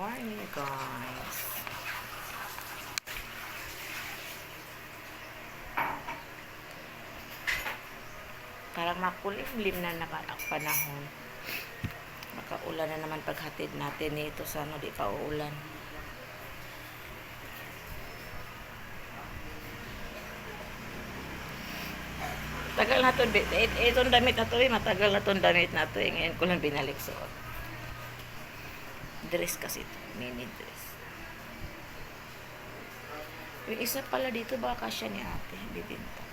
morning, guys. Parang makulimlim na panahon. Makaulan na naman paghatid natin ito sa di pa uulan. Tagal na to, itong damit na to, matagal na tong damit na to, ngayon ko lang binalik suot. Dress kasi ito, mini dress. Yung isa pala dito, baka siya ni ate, bibinta.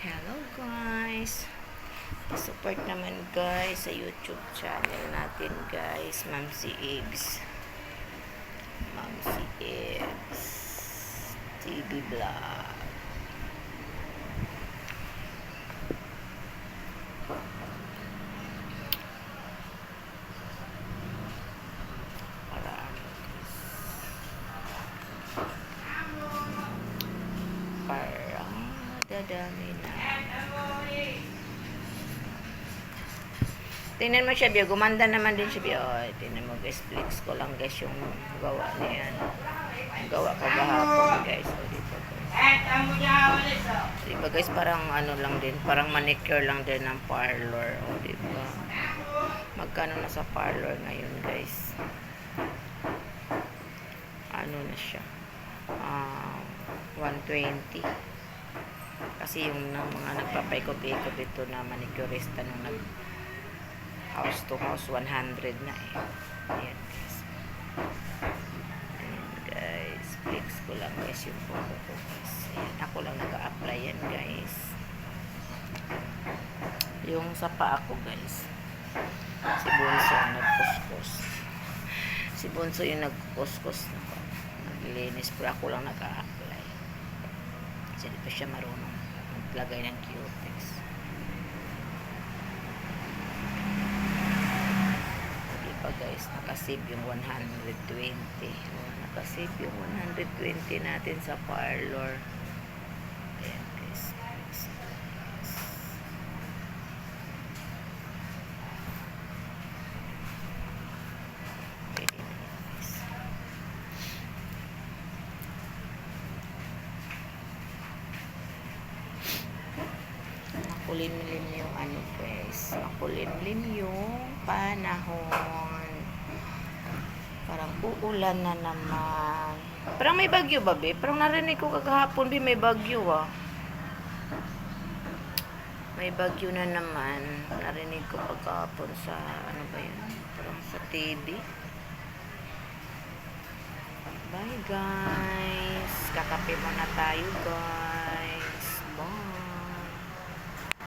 Hello guys, support naman guys sa YouTube channel natin guys, Mamsi Ibs. Mamsi Ibs TV Vlog. Parang dadami na. Tingnan mo siya, Bio. Gumanda naman din siya, Bio. Oh, tingnan mo, guys. Flex ko lang, guys, yung gawa niyan. Yung gawa ko kahapon, guys. O, dito, guys. Diba, guys, parang ano lang din. Parang manicure lang din ng parlor. O, diba? Magkano na sa parlor ngayon, guys? Ano na siya? 120. Kasi yung mga nagpapaikot-ikot ito na manicurista nung house to house 100 na eh. Ayan guys. Ayan guys. Flex ko lang guys yung photo ko guys. Ayan. Ako lang nag-a-apply yan guys. Yung sa paa ko guys. Si Bonso ang nagkuskus. Si Bonso yung nagkuskus na ko. Naglinis pero ako lang nag-a-apply. Kasi di pa siya marunong maglagay ng cutex. Guys, nakasave yung 120. Nakasave yung 120 natin sa parlor. Ayan guys. Pwede na yan guys. Makulimlim yung ano guys. Makulimlim yung panahon. Parang uulan na naman. Parang may bagyo ba, be? Parang narinig ko kagahapon, be, may bagyo, ah. May bagyo na naman. Narinig ko pagkahapon sa, ano ba yun? Parang sa TV. Bye, guys. Kakape muna tayo, guys.